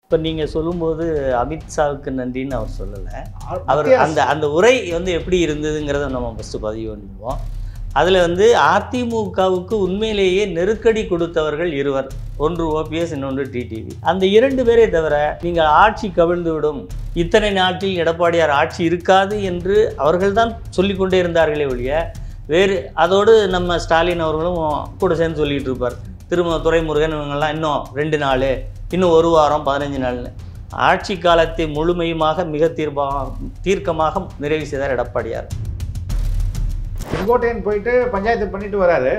இப்போ நீங்கள் சொல்லும்போது அமித்ஷாவுக்கு நன்றின்னு அவர் சொல்லலை. அவர் அந்த உரை எப்படி இருந்ததுங்கிறத நம்ம ஃபஸ்ட்டு பதிவு பண்ணுவோம். அதில் அதிமுகவுக்கு உண்மையிலேயே நெருக்கடி கொடுத்தவர்கள் இருவர். ஒன்று ஓபிஎஸ், இன்னொன்று டிடிவி. அந்த 2 பேரை தவிர நீங்கள் ஆட்சி கவிழ்ந்து விடும், இத்தனை நாட்டில் எடப்பாடியார் ஆட்சி இருக்காது என்று அவர்கள்தான் சொல்லிக்கொண்டே இருந்தார்களே ஒழிய வேறு அதோடு நம்ம ஸ்டாலின் அவர்களும் கூட சேர்ந்து சொல்லிகிட்டு இருப்பார். துரைமுருகன் இவங்கெல்லாம் இன்னும் 2 நாள், இன்னும் 1 வாரம், 15 நாள்னு. ஆட்சி காலத்தை முழுமையுமாக மிக தீர்க்கமாக நிறைவு செய்தார் எடப்பாடியார். செங்கோட்டையன் போயிட்டு பஞ்சாயத்து பண்ணிட்டு வராரு.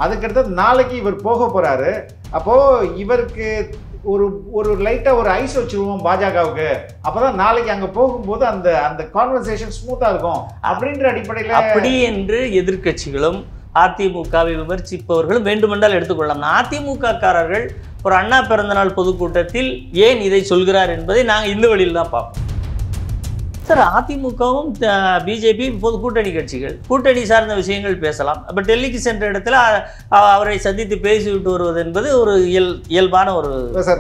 அதுக்கடுத்தது நாளைக்கு இவர் போக போறாரு. அப்போ இவருக்கு ஒரு லைட்டா ஒரு ஐஸ் வச்சிருவோம் பாஜகவுக்கு, அப்பதான் நாளைக்கு அங்க போகும்போது அந்த அந்த கான்வர்சேஷன் ஸ்மூத்தா இருக்கும் அப்படின்ற அடிப்படையில் அப்படி என்று எதிர்க்கட்சிகளும் அதிமுகவை விமர்சிப்பவர்களும் வேண்டுமென்றால் எடுத்துக்கொள்ளலாம். அதிமுக காரர்கள் ஒரு அண்ணா பிறந்தநாள் பொதுக்கூட்டத்தில் ஏன் இதை சொல்கிறார் என்பதை நாங்கள் இந்த வழியில் தான் பார்ப்போம். சார், அதிமுகவும் பிஜேபி இப்போது கூட்டணி கட்சிகள், கூட்டணி சார்ந்த விஷயங்கள் பேசலாம். அப்போ டெல்லிக்கு சென்ற இடத்துல அவரை சந்தித்து பேசிவிட்டு வருவது என்பது ஒரு இயல்பான ஒரு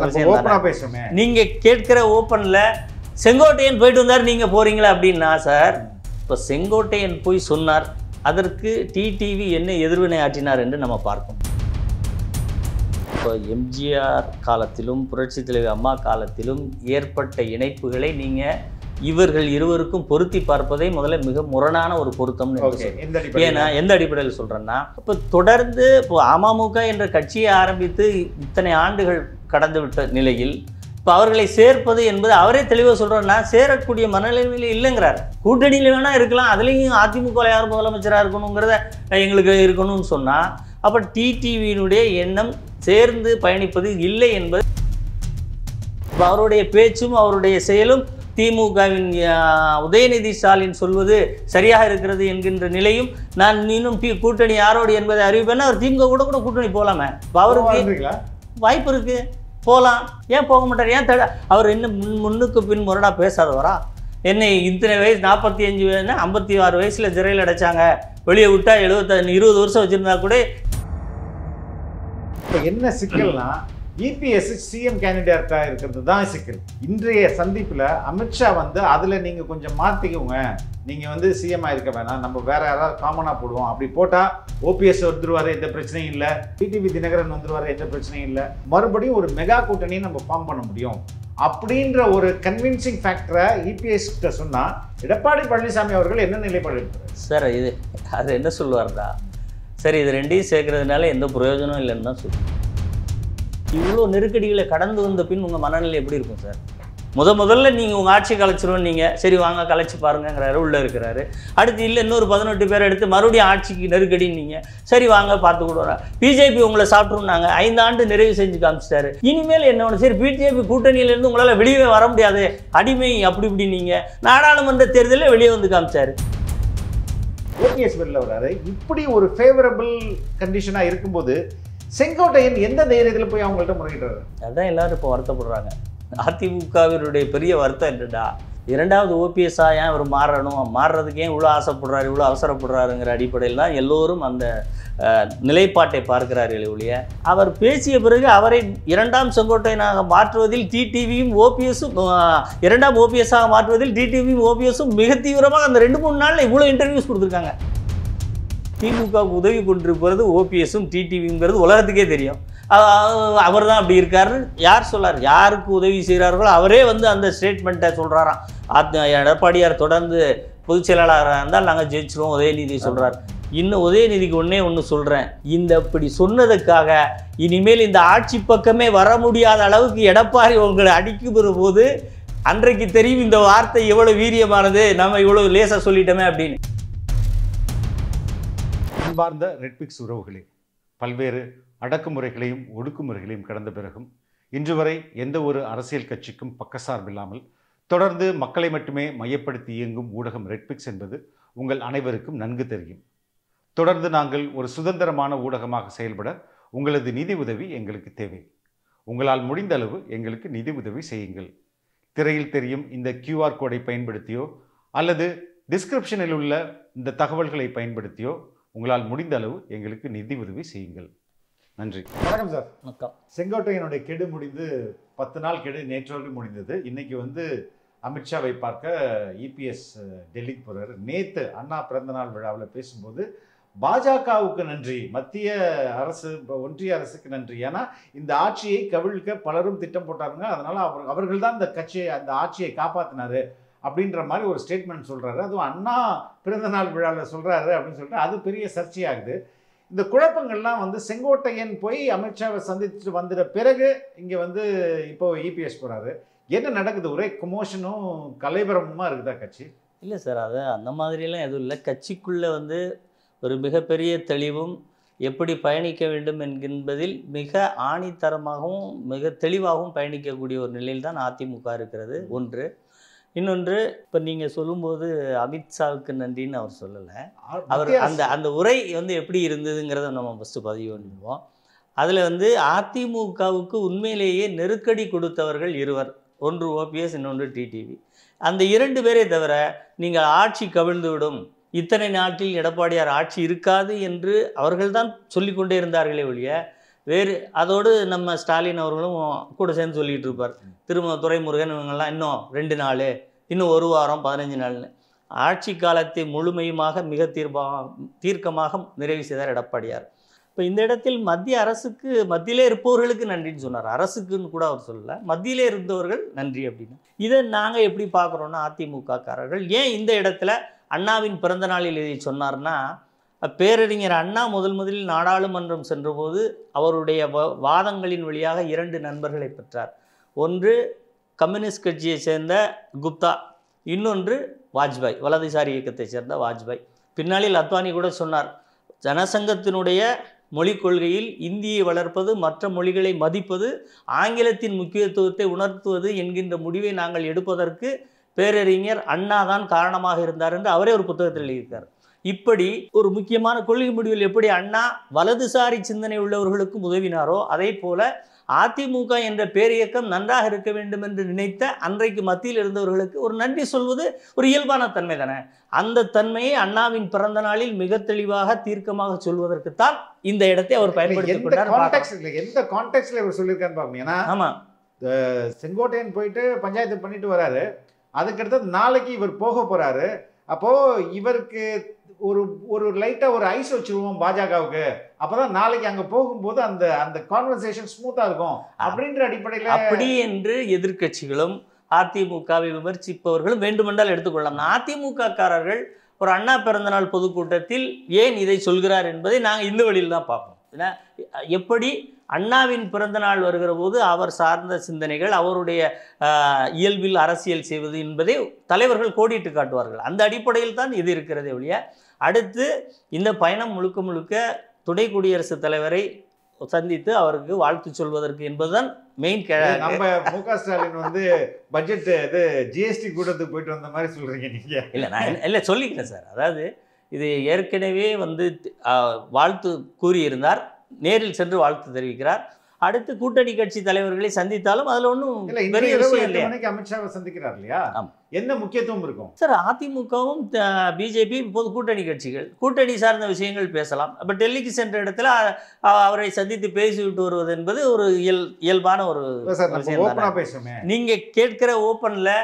விஷயம். நீங்கள் கேட்கிற ஓப்பனில் செங்கோட்டையன் போயிட்டு வந்தார், நீங்கள் போகிறீங்களா அப்படின்னா சார், இப்போ செங்கோட்டையன் போய் சொன்னார், அதற்கு டிடிவி என்ன எதிர்வினை ஆற்றினார் என்று நம்ம பார்க்கணும். இப்போ எம்ஜிஆர் காலத்திலும் புரட்சித் தலைவர் அம்மா காலத்திலும் ஏற்பட்ட இணைப்புகளை நீங்கள் இவர்கள் இருவருக்கும் பொருத்தி பார்ப்பதை முதல்ல மிக முரணான ஒரு பொருத்தம். ஏன்னா எந்த அடிப்படையில் சொல்கிறேன்னா, இப்போ தொடர்ந்து இப்போ அமமுக என்ற கட்சியை ஆரம்பித்து இத்தனை ஆண்டுகள் கடந்து விட்ட நிலையில் இப்போ அவர்களை சேர்ப்பது என்பது அவரே தெளிவாக சொல்கிறாருன்னா சேரக்கூடிய மனநிலையில் இல்லைங்கிறார். கூட்டணியில் வேணால் இருக்கலாம், அதுலேயும் அதிமுக யார் முதலமைச்சராக இருக்கணுங்கிறத எங்களுக்கு இருக்கணும்னு சொன்னால், அப்போ டிடிவியினுடைய எண்ணம் சேர்ந்து பயணிப்பது இல்லை என்பது. இப்போ அவருடைய பேச்சும் அவருடைய செயலும் திமுகவின் உதயநிதி ஸ்டாலின் சொல்வது சரியாக இருக்கிறது என்கின்ற நிலையும், நான் இன்னும் கூட்டணி யாரோடு என்பதை அறிவிப்பேன்னா அவர் திமுக கூட கூட்டணி போகலாமே. அவருக்கு வாய்ப்பு இருக்கு, போகலாம். ஏன் போக மாட்டார்? ஏன் அவர் இன்னும் முன்னுக்கு பின் முரணாக பேசாதவரா? என்னை இத்தனை வயசு 45 வயசுனா 56 வயசில் சிறையில் அடைச்சாங்க, வெளியே விட்டா 20 வருஷம் வச்சுருந்தா கூட. இப்போ என்ன சிக்கல்னா, இபிஎஸ் சிஎம் கேண்டிடேட்டாக இருக்கிறது தான் சிக்கல். இன்றைய சந்திப்பில் அமித்ஷா அதில் நீங்கள் கொஞ்சம் மாற்றிக்கோங்க, நீங்கள் சிஎம் ஆகிருக்க வேணாம், நம்ம வேற யாராவது காமனாக போடுவோம், அப்படி போட்டால் ஓபிஎஸ் வந்துருவார், எந்த பிரச்சனையும் இல்லை, டிடிவி தினகரன் வந்துருவார், எந்த பிரச்சனையும் இல்லை, மறுபடியும் ஒரு மெகா கூட்டணியை நம்ம ஃபார்ம் பண்ண முடியும் அப்படின்ற ஒரு கன்வின்சிங் ஃபேக்டரை இபிஎஸ் கிட்ட சொன்னால் எடப்பாடி பழனிசாமி அவர்கள் என்ன நிலைப்பாடு எடுக்கிறார்? சார், அது என்ன சொல்லுவார்டா, சரி இது ரெண்டையும் சேர்க்கறதுனால எந்த பிரயோஜனம் இல்லைன்னு தான் சொல்லுவோம். இவ்வளோ நெருக்கடிகளை கடந்து வந்த பின் உங்கள் மனநிலை எப்படி இருக்கும் சார்? முதல்ல நீங்கள் உங்கள் ஆட்சி கலைச்சிருவோம், நீங்கள் சரி வாங்க கலைச்சி பாருங்கிறாரு, உள்ளே இருக்கிறாரு. அடுத்து இல்லை இன்னொரு 18 பேர் எடுத்து மறுபடியும் ஆட்சிக்கு நெருக்கடின்னு நீங்கள் சரி வாங்க பார்த்து கொடுறா. பிஜேபி உங்களை சாப்பிட்ருந்தாங்க, 5 ஆண்டு நிறைவு செஞ்சு காமிச்சிட்டாரு. இனிமேல் என்ன ஒன்று, சரி பிஜேபி கூட்டணியிலேருந்து உங்களால் வெளியே வர முடியாது, அடிமை அப்படி இப்படி நீங்கள் நாடாளுமன்ற தேர்தலில் வெளியே வந்து காமிச்சாரு. ஓபிஎஸ் வெளில வராரு. இப்படி ஒரு ஃபேவரபிள் கண்டிஷனாக இருக்கும்போது செங்கோட்டையன் எந்த தைரியத்தில் போய் அவங்கள்ட்ட முறையிடுறாரு? அதான் எல்லாரும் இப்போ வருத்தப்படுறாங்க. அதிமுகவினுடைய பெரிய வருத்தம் என்னடா, 2வது ஓபிஎஸ்ஸா ஏன் அவர் மாறுறதுக்கு ஏன் இவ்வளோ ஆசைப்படுறாரு, இவ்வளோ அவசரப்படுறாருங்கிற அடிப்படையில் தான் எல்லோரும் அந்த நிலைப்பாட்டை பார்க்கிறார்களே ஒழிய, அவர் பேசிய பிறகு அவரை 2ஆம் செங்கோட்டையனாக மாற்றுவதில் டிடிவியும் ஓபிஎஸும் 2ஆம் ஓபிஎஸ்ஸாக மாற்றுவதில் டிடிவியும் ஓபிஎஸும் மிக தீவிரமாக அந்த 2-3 நாளில் இவ்வளோ இன்டர்வியூஸ் கொடுத்துருக்காங்க. திமுகவுக்கு உதவி கொண்டிருப்பது ஓபிஎஸும் டிடிவிங்கிறது உலகத்துக்கே தெரியும். அவர் தான் அப்படி இருக்காரு. யார் சொல்லார்? யாருக்கு உதவி செய்கிறார்களோ அவரே அந்த ஸ்டேட்மெண்ட்டை சொல்கிறாராம். எடப்பாடியார் தொடர்ந்து பொதுச் செயலாளராக இருந்தால் நாங்கள் ஜெயிச்சிருவோம், உதயநிதி சொல்கிறார். இன்னும் உதயநிதிக்கு ஒன்று சொல்கிறேன், இப்படி சொன்னதுக்காக இனிமேல் இந்த ஆட்சி பக்கமே வர முடியாத அளவுக்கு எடப்பாடி உங்களை அடிக்குற போது அன்றைக்கு தெரியும் இந்த வார்த்தை எவ்வளோ வீரியமானது, நம்ம இவ்வளோ லேசாக சொல்லிட்டோமே அப்படின்னு. அன்பார்ந்த ரெட்பிக்ஸ் உறவுகளே, பல்வேறு அடக்குமுறைகளையும் ஒடுக்குமுறைகளையும் கடந்த பிறகும் இன்று வரை எந்த ஒரு அரசியல் கட்சிக்கும் பக்கசார்பில்லாமல் தொடர்ந்து மக்களை மட்டுமே மையப்படுத்தி இயங்கும் ஊடகம் ரெட்பிக்ஸ் என்பது உங்கள் அனைவருக்கும் நன்கு தெரியும். தொடர்ந்து நாங்கள் ஒரு சுதந்திரமான ஊடகமாக செயல்பட உங்களது நிதி உதவி எங்களுக்கு தேவை. உங்களால் முடிந்த அளவு எங்களுக்கு நிதி உதவி செய்யுங்கள். திரையில் தெரியும் இந்த QR கோடை பயன்படுத்தியோ அல்லது டிஸ்கிரிப்ஷனில் உள்ள இந்த தகவல்களை பயன்படுத்தியோ உங்களால் முடிந்த அளவு எங்களுக்கு நிதி உதவி செய்யுங்கள். நன்றி. வணக்கம் சார். வணக்கம். செங்கோட்டையனுடைய கெடு முடிந்து 10 நாள் கெடு நேற்றோடு முடிந்தது. இன்னைக்கு வந்து அமித்ஷாவை பார்க்க இபிஎஸ் டெல்லிக்கு போறாரு. நேத்து அண்ணா பிறந்தநாள் விழாவில் பேசும்போது பாஜகவுக்கு நன்றி, மத்திய அரசு ஒன்றிய அரசுக்கு நன்றி, ஏன்னா இந்த ஆட்சியை கவிழ்க்க பலரும் திட்டம் போட்டாருங்க, அதனால அவர்கள் தான் இந்த கட்சியை அந்த ஆட்சியை காப்பாற்றினாரு அப்படின்ற மாதிரி ஒரு ஸ்டேட்மெண்ட் சொல்றாரு. அதுவும் அண்ணா பிறந்தநாள் விழாவில் சொல்றாரு அப்படின்னு சொல்லிட்டு அது பெரிய சர்ச்சையாகுது. இந்த குழப்பங்கள்லாம் வந்து செங்கோட்டையன் போய் அமித்ஷாவை சந்திச்சுட்டு வந்துட பிறகு இங்கே வந்து இப்போ இபிஎஸ் போறாரு. என்ன நடக்குது? ஒரே குமோஷனும் கலைபரமுமா இருக்குதா கட்சி? இல்லை சார், அது அந்த மாதிரியெல்லாம் எதுவும் இல்லை. கட்சிக்குள்ளே வந்து ஒரு மிகப்பெரிய தெளிவும் எப்படி பயணிக்க வேண்டும் என்பதில் மிக ஆணித்தரமாகவும் மிக தெளிவாகவும் பயணிக்கக்கூடிய ஒரு நிலையில் தான் அதிமுக இருக்கிறது. ஒன்று. இன்னொன்று, இப்போ நீங்கள் சொல்லும்போது அமித்ஷாவுக்கு நன்றின்னு அவர் சொல்லலை. அவர் அந்த உரை வந்து எப்படி இருந்ததுங்கிறத நம்ம ஃபஸ்ட்டு பதிவு பண்ணிடுவோம். அதில் வந்து அதிமுகவுக்கு உண்மையிலேயே நெருக்கடி கொடுத்தவர்கள் இருவர். ஒன்று ஓபிஎஸ், இன்னொன்று டிடிவி. அந்த 2 பேரை தவிர நீங்கள் ஆட்சி கவிழ்ந்துவிடும், இத்தனை நாட்டில் எடப்பாடியார் ஆட்சி இருக்காது என்று அவர்கள்தான் சொல்லிக்கொண்டே இருந்தார்களே ஒழிய வேறு, அதோடு நம்ம ஸ்டாலின் அவர்களும் கூட சேர்ந்து சொல்லிகிட்டு இருப்பார். துரைமுருகன் இவங்கெல்லாம் இன்னும் 2 நாள், இன்னும் 1 வாரம், 15 நாள்னு ஆட்சி காலத்தை முழுமையுமாக மிக தீர்க்கமாக நிறைவு செய்தார் எடப்பாடியார். இப்போ இந்த இடத்தில் மத்திய அரசுக்கு, மத்தியிலே இருப்பவர்களுக்கு நன்றின்னு சொன்னார். அரசுக்குன்னு கூட அவர் சொல்லலை, மத்தியிலே இருந்தவர்கள் நன்றி அப்படின்னு. இதை நாங்கள் எப்படி பார்க்குறோன்னா, அதிமுக காரர்கள் ஏன் இந்த இடத்துல அண்ணாவின் பிறந்த நாளில் இதை சொன்னார்னா, பேரறிஞர் அண்ணா முதலில் நாடாளுமன்றம் சென்றபோது அவருடைய வாதங்களின் வழியாக 2 நண்பர்களை பெற்றார். ஒன்று கம்யூனிஸ்ட் கட்சியை சேர்ந்த குப்தா, இன்னொன்று வாஜ்பாய், வலதுசாரி இயக்கத்தை சேர்ந்த வாஜ்பாய். பின்னாளில் அத்வானி கூட சொன்னார், ஜனசங்கத்தினுடைய மொழிக் கொள்கையில் இந்தியை வளர்ப்பது, மற்ற மொழிகளை மதிப்பது, ஆங்கிலத்தின் முக்கியத்துவத்தை உணர்த்துவது என்கின்ற முடிவை நாங்கள் எடுப்பதற்கு பேரறிஞர் அண்ணா தான் காரணமாக இருந்தார் என்று அவரே ஒரு புத்தகத்தில் எழுதியிருக்கார். இப்படி ஒரு முக்கியமான கொள்கை முடிவில் எப்படி அண்ணா வலதுசாரி சிந்தனை உள்ளவர்களுக்கும் உதவினாரோ, அதே போல அதிமுக என்ற பேரியக்கம் நன்றாக இருக்க வேண்டும் என்று நினைத்த அன்றைக்கு மத்தியில் இருந்தவர்களுக்கு ஒரு நன்றி சொல்வது ஒரு இயல்பான தன்மை தானே. அந்த தன்மையை அண்ணாவின் பிறந்த நாளில் மிக தெளிவாக தீர்க்கமாக சொல்வதற்குத்தான் இந்த இடத்தை அவர் பயன்படுத்திக் கொண்டார். எந்த கான்டெக்ட்ல இவர் சொல்லியிருக்காரு பாருங்க. ஏன்னா ஆமா, செங்கோட்டையன் போயிட்டு பஞ்சாயத்து பண்ணிட்டு வராரு, அதுக்கடுத்து நாளைக்கு இவர் போக போறாரு. அப்போ இவருக்கு ஒரு லைட்டா ஒரு ஐஸ் வச்சிருவோம் பாஜகவுக்கு, அப்பதான் நாளைக்கு அங்க போகும்போது அந்த அந்த கான்வர்சேஷன் ஸ்மூத்தா இருக்கும் அப்படின்ற அடிப்படையில் அப்படி என்று எதிர்க்கட்சிகளும் அதிமுகவை விமர்சிப்பவர்களும் வேண்டுமென்றால் எடுத்துக்கொள்ளலாம். அதிமுக காரர்கள் ஒரு அண்ணா பிறந்தநாள் பொதுக்கூட்டத்தில் ஏன் இதை சொல்கிறார் என்பதை நாங்கள் இந்த வழியில் தான் பார்ப்போம். ஏன்னா எப்படி அண்ணாவின் பிறந்தநாள் வருகிற போது அவர் சார்ந்த சிந்தனைகள், அவருடைய இயல்பில் அரசியல் செய்வது என்பதை தலைவர்கள் கோடிட்டு காட்டுவார்கள். அந்த அடிப்படையில் தான் இது இருக்கிறதே ஒழிய, அடுத்து இந்த பயணம் முழுக்க முழுக்க துணை குடியரசுத் தலைவரை சந்தித்து அவருக்கு வாழ்த்து சொல்வதற்கு என்பதுதான் மெயின். நம்ம மு.க. ஸ்டாலின் வந்து பட்ஜெட் இது ஜிஎஸ்டி கூட்டத்துக்கு போயிட்டு வந்த மாதிரி சொல்றீங்க நீங்க? இல்லை, நான் இல்லை சொல்லிக்கிறேன் சார். அதாவது இது ஏற்கனவே வந்து வாழ்த்து கூறியிருந்தார், நேரில் சென்று வாழ்த்து தெரிவிக்கிறார். அடுத்து கூட்டணி கட்சி தலைவர்களை சந்தித்தாலும் அதில் ஒன்றும் பெரிய விஷயம் இல்லை. அமித்ஷாவை சந்திக்கிறார் இல்லையா, என்ன முக்கியத்துவம் இருக்கும் சார்? அதிமுகவும் பிஜேபி இப்போது கூட்டணி கட்சிகள், கூட்டணி சார்ந்த விஷயங்கள் பேசலாம். அப்போ டெல்லிக்கு சென்ற இடத்துல அவரை சந்தித்து பேசிவிட்டு வருவது என்பது ஒரு இயல்பான ஒரு விஷயம். நீங்கள் கேட்கிற ஓப்பனில்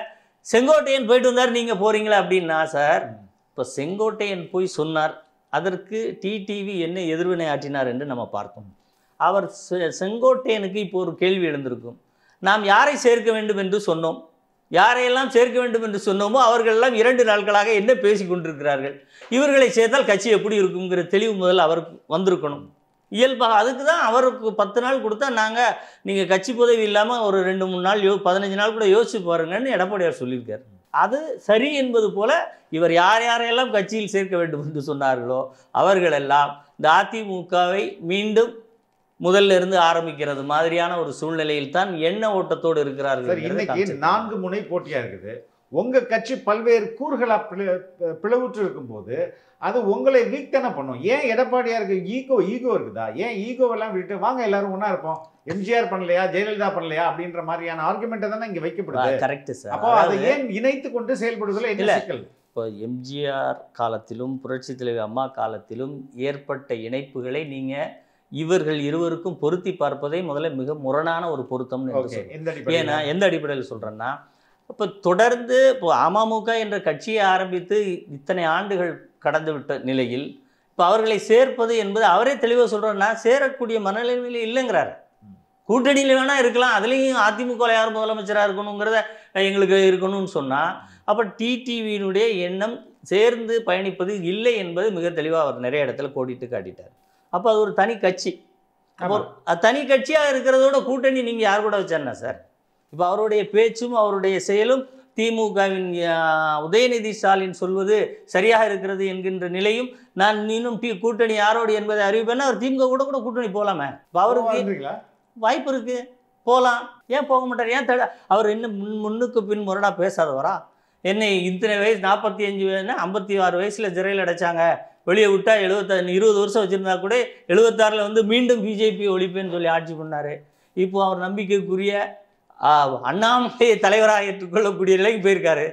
செங்கோட்டையன் போயிட்டு வந்தார், நீங்கள் போகிறீங்களா அப்படின்னா சார், இப்போ செங்கோட்டையன் போய் சொன்னார், அதற்கு டிடிவி என்ன எதிர்வினை ஆற்றினார் என்று நம்ம பார்த்தோம். அவர் செங்கோட்டையனுக்கு இப்போ ஒரு கேள்வி எழுந்திருக்கும், நாம் யாரை சேர்க்க வேண்டும் என்று சொன்னோம், யாரையெல்லாம் சேர்க்க வேண்டும் என்று சொன்னோமோ அவர்களெல்லாம் 2 நாட்களாக என்ன பேசி கொண்டிருக்கிறார்கள், இவர்களை சேர்த்தால் கட்சி எப்படி இருக்குங்கிற தெளிவு முதல்ல அவருக்கு வந்திருக்கணும் இயல்பாக. அதுக்கு தான் அவருக்கு 10 நாள் கொடுத்தா நாங்கள் நீங்கள் கட்சி பதவி இல்லாமல் ஒரு 2-3 நாள் 15 நாள் கூட யோசிச்சு பாருங்கன்னு எடப்பாடியார் சொல்லியிருக்கார். அது சரி என்பது போல இவர் யாரையெல்லாம் கட்சியில் சேர்க்க வேண்டும் என்று சொன்னார்களோ அவர்களெல்லாம் இந்த அதிமுகவை மீண்டும் முதல்ல இருந்து ஆரம்பிக்கிறது மாதிரியான ஒரு சூழ்நிலையில் தான் எண்ண ஓட்டத்தோடு இருக்கிறார்கள். இன்னைக்கு 4 முனை போட்டியா இருக்குது. உங்க கட்சி பல்வேறு கூறுகளா பிளவுற்று இருக்கும்போது அது உங்களை வீக் தானே பண்ணும். ஏன் எடப்பாடியாருக்கு ஈகோ இருக்குதா? ஏன் ஈகோவெல்லாம் விட்டு வாங்க எல்லாரும் ஒன்றா இருப்போம், எம்ஜிஆர் பண்ணலையா, ஜெயலலிதா பண்ணலையா அப்படின்ற மாதிரியான ஆர்குமெண்ட் தானே இங்கே வைக்கப்படுது. Correct sir. அப்போ அதை ஏன் இணைத்து கொண்டு செயல்படுவதில் என்ன சிக்கல்? இப்போ எம்ஜிஆர் காலத்திலும் புரட்சி தலைவி அம்மா காலத்திலும் ஏற்பட்ட இணைப்புகளை நீங்கள் இவர்கள் இருவருக்கும் பொருத்தி பார்ப்பதை முதல்ல மிக முரணான ஒரு பொருத்தம்னு ஏன்னா எந்த அடிப்படையில் சொல்கிறேன்னா, இப்போ தொடர்ந்து இப்போ அமமுக என்ற கட்சியை ஆரம்பித்து இத்தனை ஆண்டுகள் கடந்து விட்ட நிலையில் இப்போ அவர்களை சேர்ப்பது என்பது அவரே தெளிவாக சொல்கிறேன்னா சேரக்கூடிய மனநிலையில் இல்லைங்கிறார். கூட்டணியில் வேணால் இருக்கலாம், அதுலேயும் அதிமுக யார் முதலமைச்சராக இருக்கணுங்கிறத எங்களுக்கு இருக்கணும்னு சொன்னால் அப்போ டிடிவியினுடைய எண்ணம் சேர்ந்து பயணிப்பது இல்லை என்பது மிக தெளிவாக அவர் நிறைய இடத்துல கோடிட்டு காட்டிட்டார். அப்போ அது ஒரு தனி கட்சி. அப்போ தனி கட்சியாக இருக்கிறதோட கூட்டணி நீங்கள் யார் கூட வச்சேன்னா சார்? இப்போ அவருடைய பேச்சும் அவருடைய செயலும் திமுகவின் உதயநிதி ஸ்டாலின் சொல்வது சரியாக இருக்கிறது என்கின்ற நிலையும் நான் இன்னும் கூட்டணி யாரோடு என்பதை அறிவிப்பேன்னா அவர் திமுக கூட கூட்டணி போகலாமே. இப்போ அவருக்கு வாய்ப்பு இருக்குது, போகலாம். ஏன் போக மாட்டார்? ஏன் அவர் இன்னும் முன்னுக்கு பின் முரணாக பேசாதவரா? என்னை இத்தனை வயசு 45 வயசுனா 56 வயசில் சிறையில் அடைச்சாங்க, வெளியே விட்டால் 20 வருஷம் வச்சுருந்தா கூட 76 வந்து மீண்டும் பிஜேபி ஒழிப்பேன்னு சொல்லி ஆட்சி பண்ணார். இப்போ அவர் நம்பிக்கைக்குரிய அண்ணாமலை தலைவராக ஏற்றுக்கொள்ளக்கூடிய நிலைக்கு போயிருக்காரு.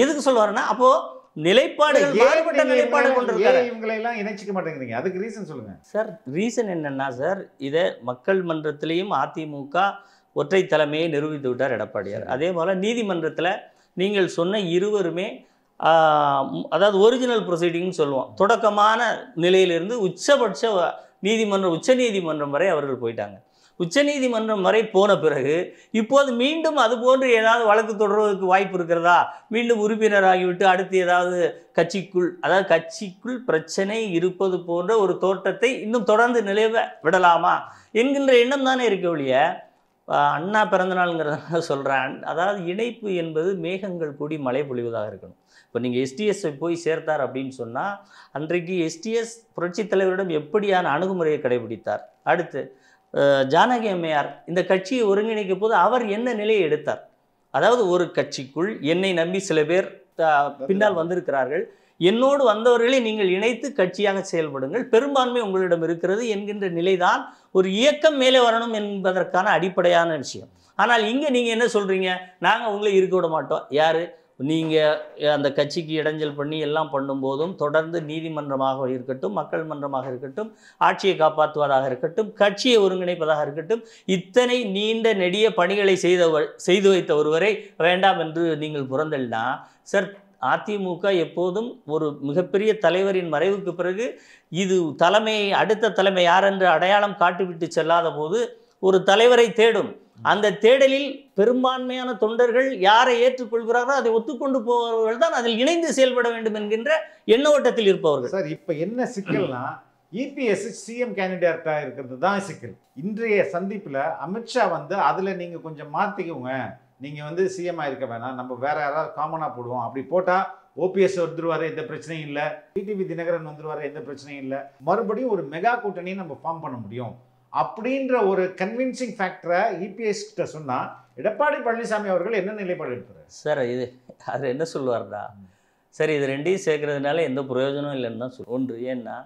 எதுக்கு சொல்லுவாருன்னா அப்போது நிலைப்பாடுகள் மாறுபட்ட நிலைப்பாடு கொண்டிருக்காரு. இவங்களெல்லாம் இணைச்சிக்க மாட்டேங்கிறீங்க, அதுக்கு ரீசன் சொல்லுங்கள் சார். ரீசன் என்னென்னா சார், இதை மக்கள் மன்றத்திலையும் அதிமுக ஒற்றை தலைமையை நிரூபித்து விட்டார் எடப்பாடியார். அதே போல் நீதிமன்றத்தில் நீங்கள் சொன்ன இருவருமே அதாவது ஒரிஜினல் ப்ரொசீடிங்னு சொல்லுவோம், தொடக்கமான நிலையிலிருந்து உச்சபட்ச உச்ச நீதிமன்றம் வரை அவர்கள் போயிட்டாங்க. உச்சநீதிமன்றம் வரை போன பிறகு இப்போது மீண்டும் அது போன்று ஏதாவது வழக்கு தொடர்வதற்கு வாய்ப்பு இருக்கிறதா? மீண்டும் உறுப்பினராகிவிட்டு அடுத்து ஏதாவது கட்சிக்குள் பிரச்சனை இருப்பது போன்ற ஒரு தோற்றத்தை இன்னும் தொடர்ந்து நிலவ விடலாமா என்கின்ற எண்ணம் தானே இருக்க ஒழிய அண்ணா பிறந்தநாளுங்கிறத சொல்கிறேன். அதாவது இணைப்பு என்பது மேகங்கள் கூடி மழை பொழிவதாக இருக்கணும். இப்போ நீங்கள் எஸ்டிஎஸ்ஸை போய் சேர்த்தார் அப்படின்னு சொன்னால் அன்றைக்கு எஸ்டிஎஸ் புரட்சித் தலைவரிடம் எப்படியான அணுகுமுறையை கடைபிடித்தார்? அடுத்து ஜானகி அம்மையார் இந்த கட்சியை ஒருங்கிணைக்கும் போது அவர் என்ன நிலையை எடுத்தார்? அதாவது ஒரு கட்சிக்குள் என்னை நம்பி சில பேர் பின்னால் வந்திருக்கிறார்கள், என்னோடு வந்தவர்களை நீங்கள் இணைத்து கட்சியாக செயல்படுங்கள், பெரும்பான்மை உங்களிடம் இருக்கிறது என்கின்ற நிலைதான் ஒரு இயக்கம் மேலே வரணும் என்பதற்கான அடிப்படையான விஷயம். ஆனால் இங்கே நீங்கள் என்ன சொல்கிறீங்க? நாங்கள் உங்களை இருக்க விட மாட்டோம். யார்? நீங்கள் அந்த கட்சிக்கு இடைஞ்சல் பண்ணி எல்லாம் பண்ணும்போதும் தொடர்ந்து நீதிமன்றமாக இருக்கட்டும், மக்கள் மன்றமாக இருக்கட்டும், ஆட்சியை காப்பாற்றுவதாக இருக்கட்டும், கட்சியை ஒருங்கிணைப்பதாக இருக்கட்டும், இத்தனை நீண்ட நெடிய பணிகளை செய்து வைத்த ஒருவரை வேண்டாம் என்று நீங்கள் புறந்தள்ளினா சார், அதிமுக எப்போதும் ஒரு மிகப்பெரிய தலைவரின் மறைவுக்கு பிறகு இது அடுத்த தலைமை யார் என்று அடையாளம் காட்டிவிட்டு செல்லாத போது ஒரு தலைவரை தேடும். அந்த தேடலில் பெரும்பான்மையான தொண்டர்கள் யாரை ஏற்றுக்கொள்கிறாரோ அதை ஒத்துக்கொண்டு போபவர்கள் தான் அதில் இணைந்து செயல்பட வேண்டும் என்கின்ற எண்ண ஓட்டத்தில் இருப்பவர்கள். சார், இப்போ என்ன சிக்கல்னா இபிஎஸ் சிஎம் கேண்டிடேட்டா இருக்கிறது தான் சிக்கல். இன்றைய சந்திப்பில் அமித்ஷா வந்து அதில் நீங்கள் கொஞ்சம் மாற்றிக்கோங்க, நீங்கள் வந்து சிஎம்மாக இருக்க வேணாம், நம்ம வேற யாராவது காமனாக போடுவோம், அப்படி போட்டால் ஓபிஎஸ் வந்துருவாரு, எந்த பிரச்சனையும் இல்லை, டிடிவி தினகரன் வந்துருவாரு, எந்த பிரச்சனையும் இல்லை, மறுபடியும் ஒரு மெகா கூட்டணியை நம்ம ஃபார்ம் பண்ண முடியும் அப்படின்ற ஒரு கன்வின்சிங் ஃபேக்டரை இபிஎஸ் கிட்ட சொன்னால் எடப்பாடி பழனிசாமி அவர்கள் என்ன நிலைப்பாடு எடுக்கிறார்? சார், அது என்ன சொல்லுவார்டா, சரி இது ரெண்டையும் சேர்க்கறதுனால எந்த பிரயோஜனம் இல்லைன்னு தான் ஒன்று. ஏன்னா